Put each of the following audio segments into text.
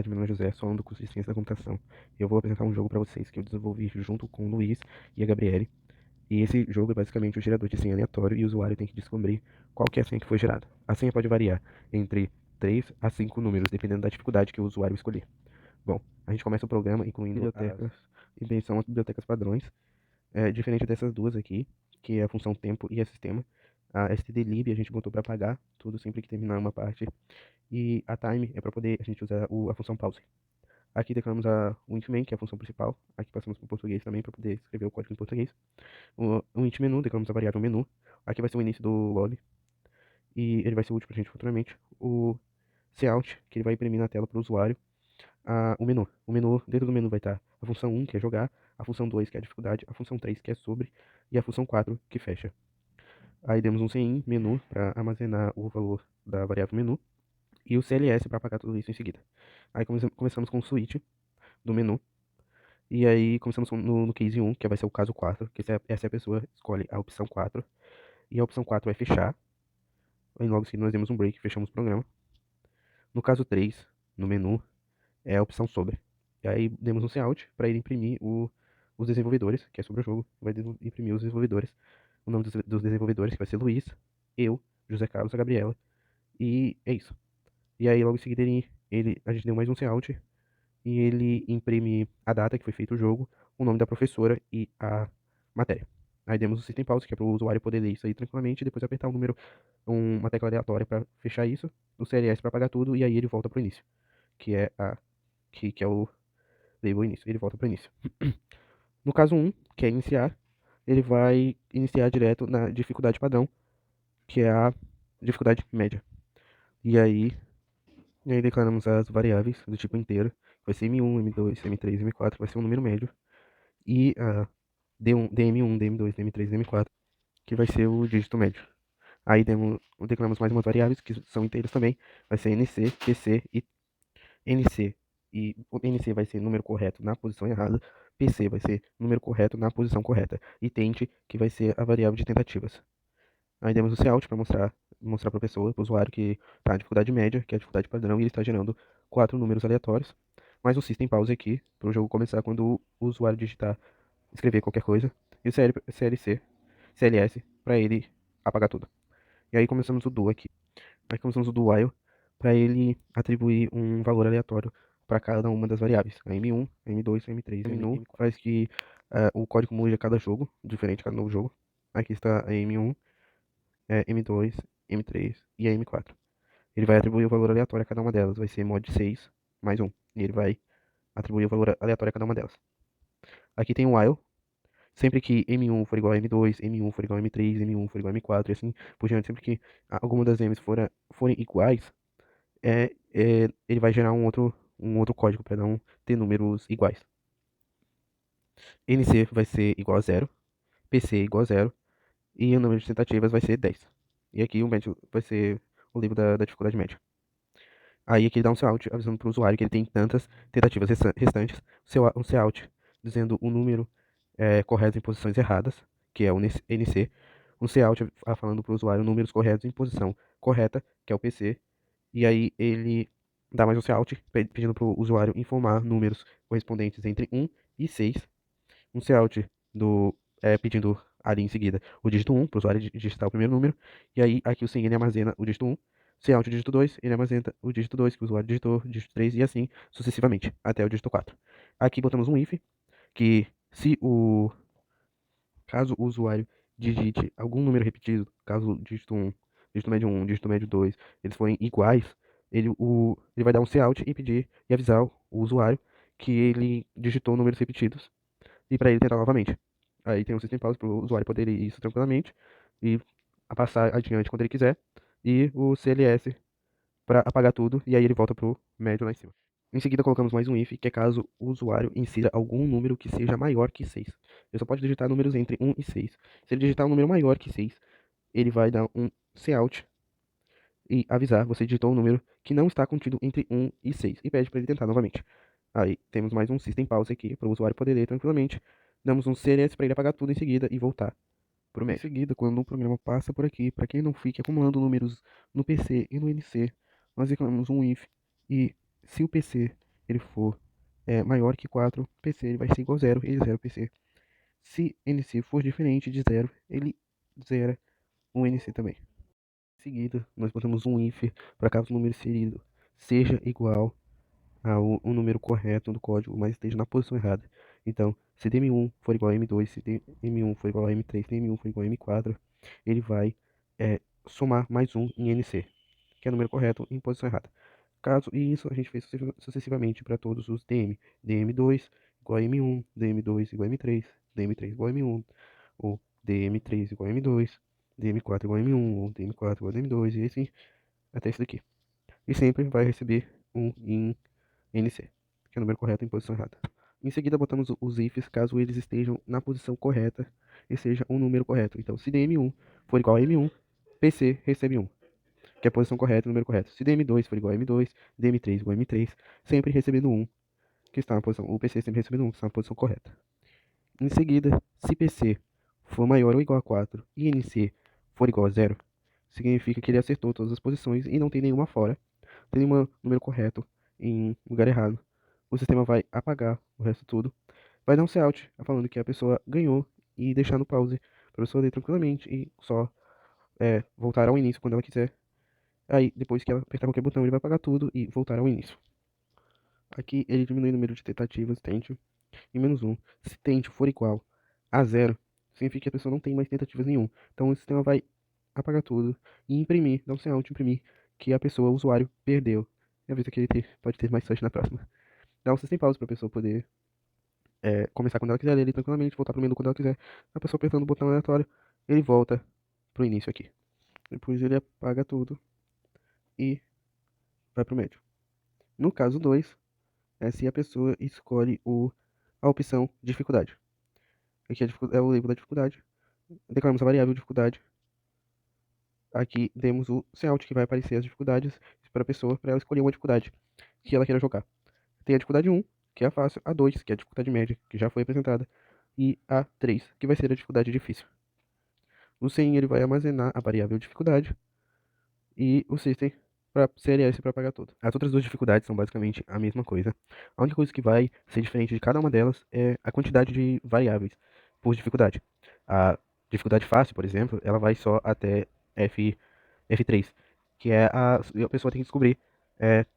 Meu nome é José, sou aluno do curso de Ciência da Computação. Eu vou apresentar um jogo para vocês que eu desenvolvi junto com o Luiz e a Gabriele. E esse jogo é basicamente um gerador de senha aleatório e o usuário tem que descobrir qual que é a senha que foi gerada. A senha pode variar entre 3 a 5 números, dependendo da dificuldade que o usuário escolher. Bom, a gente começa o programa incluindo bibliotecas, e bem, são as bibliotecas padrões, diferente dessas duas aqui, que é a função tempo e a sistema. A stdlib a gente botou para apagar tudo sempre que terminar uma parte. E a time é para poder a gente usar a função pause. Aqui declaramos o int main, que é a função principal. Aqui passamos para o português também para poder escrever o código em português. O int menu, declaramos a variável menu. Aqui vai ser o início do log. E ele vai ser útil para a gente futuramente. O cout, que ele vai imprimir na tela para o usuário o menu. O menu, dentro do menu vai estar a função 1, que é jogar, a função 2, que é a dificuldade, a função 3, que é sobre, e a função 4, que fecha. Aí demos um cin menu para armazenar o valor da variável menu. E o cls para apagar tudo isso em seguida. Aí começamos com o switch do menu. E aí começamos no case 1, que vai ser o caso 4, que essa é a pessoa escolhe a opção 4. E a opção 4 é fechar. Aí logo seguido nós demos um break, fechamos o programa. No caso 3, no menu, é a opção sobre. E aí demos um cout para ele imprimir os desenvolvedores, que é sobre o jogo. Vai imprimir os desenvolvedores. O nome dos desenvolvedores, que vai ser Luiz, eu, José Carlos, a Gabriela. E é isso. E aí logo em seguida a gente deu mais um cout e ele imprime a data que foi feito o jogo, o nome da professora e a matéria. Aí demos o system pause, que é para o usuário poder ler isso aí tranquilamente, e depois apertar um número, uma tecla aleatória para fechar isso, o CLS para apagar tudo, e aí ele volta para o início, que é que é o label início, ele volta para o início. No caso 1, que é iniciar, ele vai iniciar direto na dificuldade padrão, que é a dificuldade média. E aí declaramos as variáveis do tipo inteiro, vai ser M1, M2, M3, M4, vai ser um número médio. E a D1, DM1, DM2, DM3, DM4, que vai ser o dígito médio. Aí declaramos mais umas variáveis que são inteiras também, vai ser NC, PC e NC. E o NC vai ser número correto na posição errada, PC vai ser número correto na posição correta, e tente, que vai ser a variável de tentativas. Aí demos o cout para mostrar para a pessoa, para o usuário, que está a dificuldade média, que é a dificuldade padrão, e ele está gerando 4 números aleatórios. Mais um system pause aqui, para o jogo começar quando o usuário digitar, escrever qualquer coisa. E o CLS, para ele apagar tudo. E aí começamos o do aqui. Aí começamos o do while, para ele atribuir um valor aleatório para cada uma das variáveis. A M1, M2, M3, M4. Faz que o código mude a cada jogo, diferente a cada novo jogo. Aqui está a M1, M2, M3 e a M4. Ele vai atribuir o valor aleatório a cada uma delas. Vai ser mod 6 mais 1. E ele vai atribuir o valor aleatório a cada uma delas. Aqui tem o while. Sempre que M1 for igual a M2, M1 for igual a M3, M1 for igual a M4 e assim por diante. Sempre que alguma das M's forem iguais, ele vai gerar um outro código para não ter números iguais. NC vai ser igual a 0, PC igual a 0 e o número de tentativas vai ser 10. E aqui o médio vai ser o livro da dificuldade média. Aí aqui ele dá um cout avisando para o usuário que ele tem tantas tentativas restantes. Um cout dizendo o número correto em posições erradas, que é o NC. Um cout falando para o usuário números corretos em posição correta, que é o PC. E aí ele dá mais um cout pedindo para o usuário informar números correspondentes entre 1 e 6. Um cout pedindo ali em seguida o dígito 1 para o usuário digitar o primeiro número. E aí aqui o sim ele armazena o dígito 1. Cout o dígito 2, ele armazena o dígito 2 que o usuário digitou, dígito 3 e assim sucessivamente, até o dígito 4. Aqui botamos um if, que caso o usuário digite algum número repetido, caso o dígito 1, dígito médio 2, eles forem iguais, ele vai dar um cout e pedir e avisar o usuário que ele digitou números repetidos e para ele tentar novamente. Aí tem um system pause para o usuário poder ir isso tranquilamente e passar adiante quando ele quiser. E o CLS para apagar tudo e aí ele volta pro médio lá em cima. Em seguida colocamos mais um if, que é caso o usuário insira algum número que seja maior que 6. Ele só pode digitar números entre 1 e 6. Se ele digitar um número maior que 6, ele vai dar um cout e avisar, você digitou um número que não está contido entre 1 e 6 e pede para ele tentar novamente. Aí temos mais um system pause aqui para o usuário poder ler tranquilamente. Damos um CLS para ele apagar tudo em seguida e voltar para o médio. Em seguida, quando o programa passa por aqui, para que ele não fique acumulando números no PC e no NC, nós declaramos um if e se o PC ele for maior que 4, PC ele vai ser igual a 0 e 0 PC. Se NC for diferente de 0, ele zera o NC também. Em seguida, nós botamos um if para caso o número inserido seja igual ao número correto do código, mas esteja na posição errada. Então, se DM1 for igual a M2, se DM1 for igual a M3, se DM1 for igual a M4, ele vai somar mais um em NC, que é o número correto em posição errada. E isso a gente fez sucessivamente para todos os DM. DM2 igual a M1, DM2 igual a M3, DM3 igual a M1, ou DM3 igual a M2, DM4 igual a M1, ou DM4 igual a M2, e assim até esse daqui. E sempre vai receber um em NC, que é o número correto em posição errada. Em seguida, botamos os ifs caso eles estejam na posição correta e seja um número correto. Então, se DM1 for igual a M1, PC recebe 1, que é a posição correta, o número correto. Se DM2 for igual a M2, DM3 igual a M3, sempre recebendo 1, que está na posição, o PC sempre recebendo 1, que está na posição correta. Em seguida, se PC for maior ou igual a 4 e NC for igual a 0, significa que ele acertou todas as posições e não tem nenhuma fora, tem nenhum número correto em lugar errado. O sistema vai apagar o resto tudo, vai dar um cout, falando que a pessoa ganhou e deixar no pause para a pessoa ler tranquilamente e só voltar ao início quando ela quiser. Aí, depois que ela apertar qualquer botão, ele vai apagar tudo e voltar ao início. Aqui ele diminui o número de tentativas, tente, em -1. Se tente for igual a 0, significa que a pessoa não tem mais tentativas nenhum. Então o sistema vai apagar tudo e imprimir, dar um sinal de imprimir que a pessoa, o usuário, perdeu. E avisa que ele pode ter mais sorte na próxima. Dá um system pause para a pessoa poder começar quando ela quiser, ler ele tranquilamente, voltar pro menu quando ela quiser. A pessoa apertando o botão aleatório, ele volta pro início aqui. Depois ele apaga tudo e vai pro médio. No caso 2, é se a pessoa escolhe a opção dificuldade. Aqui é o label da dificuldade. Declaramos a variável dificuldade. Aqui demos o cout que vai aparecer as dificuldades para a pessoa, para ela escolher uma dificuldade que ela queira jogar. Tem a dificuldade 1, que é a fácil, a 2, que é a dificuldade média, que já foi apresentada, e a 3, que vai ser a dificuldade difícil. O sem ele vai armazenar a variável dificuldade e o system para CLS para apagar tudo. As outras duas dificuldades são basicamente a mesma coisa. A única coisa que vai ser diferente de cada uma delas é a quantidade de variáveis por dificuldade. A dificuldade fácil, por exemplo, ela vai só até F3, que é a pessoa tem que descobrir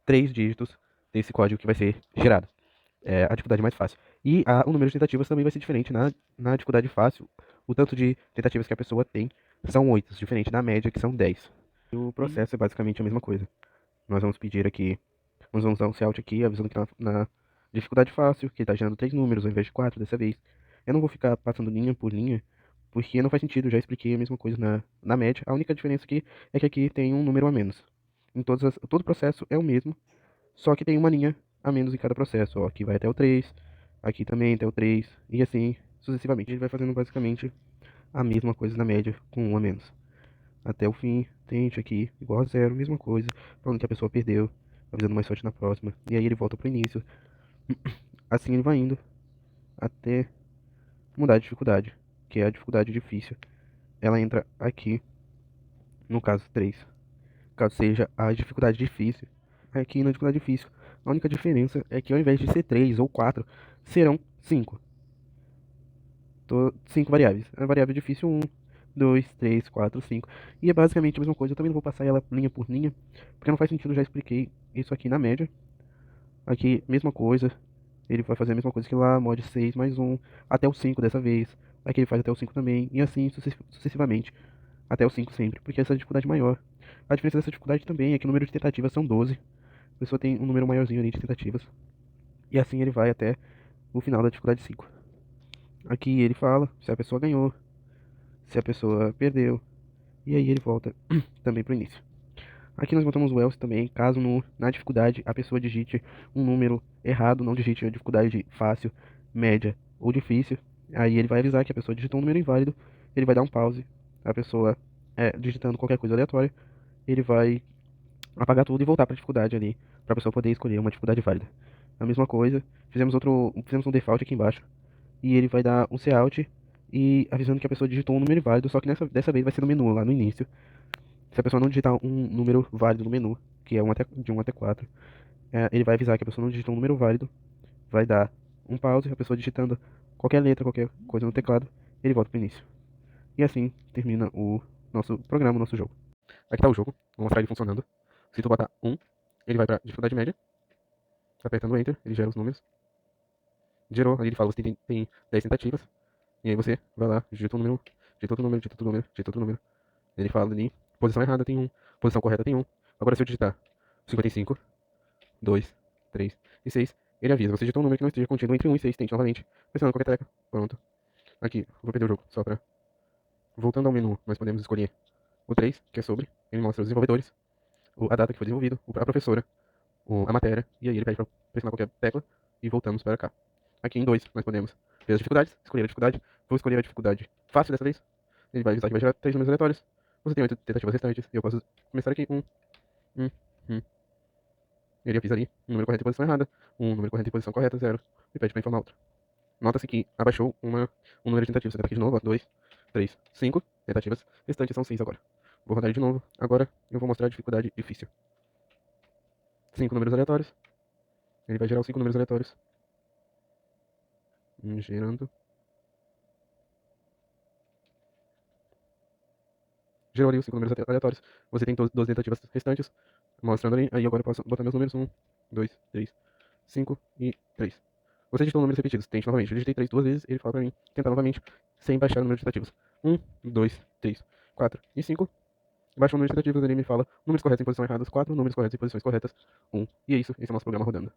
3 dígitos desse código que vai ser gerado. É a dificuldade mais fácil. E o número de tentativas também vai ser diferente na dificuldade fácil. O tanto de tentativas que a pessoa tem são 8, diferente da média, que são 10. E o processo é basicamente a mesma coisa. Nós vamos pedir aqui, nós vamos dar um cout aqui, avisando que na dificuldade fácil, que ele está gerando 3 números ao invés de 4 dessa vez. Eu não vou ficar passando linha por linha, porque não faz sentido, já expliquei a mesma coisa na média. A única diferença aqui é que aqui tem um número a menos. Todo o processo é o mesmo, só que tem uma linha a menos em cada processo. Ó, aqui vai até o 3, aqui também até o 3, e assim sucessivamente. Ele vai fazendo basicamente a mesma coisa na média, com um a menos. Até o fim, tente aqui, igual a 0, mesma coisa, falando que a pessoa perdeu, avisando mais sorte na próxima. E aí ele volta pro início. Assim ele vai indo até mudar de dificuldade, que é a dificuldade difícil. Ela entra aqui, no caso 3. Caso seja a dificuldade difícil, aqui na dificuldade difícil, a única diferença é que ao invés de ser 3 ou 4, serão 5. 5 variáveis. A variável difícil 1, 2, 3, 4, 5. E é basicamente a mesma coisa. Eu também não vou passar ela linha por linha, porque não faz sentido, eu já expliquei isso aqui na média. Aqui, mesma coisa. Ele vai fazer a mesma coisa que lá, mod 6 mais 1, até o 5 dessa vez. Aqui ele faz até o 5 também, e assim sucessivamente. Até o 5 sempre, porque essa é a dificuldade maior. A diferença dessa dificuldade também é que o número de tentativas são 12. A pessoa tem um número maiorzinho ali de tentativas. E assim ele vai até o final da dificuldade 5. Aqui ele fala se a pessoa ganhou, se a pessoa perdeu, e aí ele volta também para o início. Aqui nós botamos o else também, caso na dificuldade a pessoa digite um número errado, não digite a dificuldade fácil, média ou difícil. Aí ele vai avisar que a pessoa digitou um número inválido, ele vai dar um pause, a pessoa digitando qualquer coisa aleatória, ele vai apagar tudo e voltar para a dificuldade ali, para a pessoa poder escolher uma dificuldade válida. A mesma coisa, fizemos um default aqui embaixo, e ele vai dar um cout e avisando que a pessoa digitou um número válido, só que dessa vez vai ser no menu, lá no início. Se a pessoa não digitar um número válido no menu, que é de 1 até 4, ele vai avisar que a pessoa não digitou um número válido, vai dar um pause, a pessoa digitando qualquer letra, qualquer coisa no teclado, ele volta pro início. E assim termina o nosso programa, o nosso jogo. Aqui tá o jogo, vou mostrar ele funcionando. Se tu botar 1, ele vai pra dificuldade média, apertando Enter, ele gera os números. Gerou, aí ele fala, você tem 10 tentativas, e aí você vai lá, digita um número, digita outro número, digita outro número, digita outro número. Ele fala ali, posição errada tem 1, posição correta tem 1. Agora se eu digitar 55, 2, 3 e 6, ele avisa, você digitou um número que não esteja contido entre 1 e 6, tente novamente, pressionando qualquer tecla. Pronto. Aqui, vou perder o jogo, só pra... Voltando ao menu, nós podemos escolher o 3, que é sobre, ele mostra os desenvolvedores, a data que foi desenvolvido, a professora, a matéria, e aí ele pede pra pressionar qualquer tecla, e voltamos para cá. Aqui em 2, nós podemos ver as dificuldades, escolher a dificuldade, vou escolher a dificuldade fácil dessa vez, ele vai avisar que vai gerar 3 números aleatórios, você tem 8 tentativas restantes, e eu posso começar aqui, 1, 1. Ele avisa ali, um número correto em posição errada, um número correto em posição correta, 0, e pede para informar outro. Nota-se que abaixou um número de tentativas. Você tenta aqui de novo, 2, 3, 5 tentativas. Restantes são 6 agora. Vou rodar ele de novo. Agora eu vou mostrar a dificuldade difícil. 5 números aleatórios. Ele vai gerar os 5 números aleatórios. Gerando. Gerou ali os 5 números aleatórios. Você tem 12 tentativas restantes. Mostrando ali. Aí agora eu posso botar meus números. 1, 2, 3, 5 e 3. Você digitou números repetidos. Tente novamente. Eu digitei 3 duas vezes. Ele fala pra mim tentar novamente. Sem baixar o número de tentativas. 1, 2, 3, 4 e 5. Baixa o número de tentativas, ele me fala números corretos em posições erradas, 4 números corretos em posições corretas, 1. E é isso, esse é o nosso programa rodando.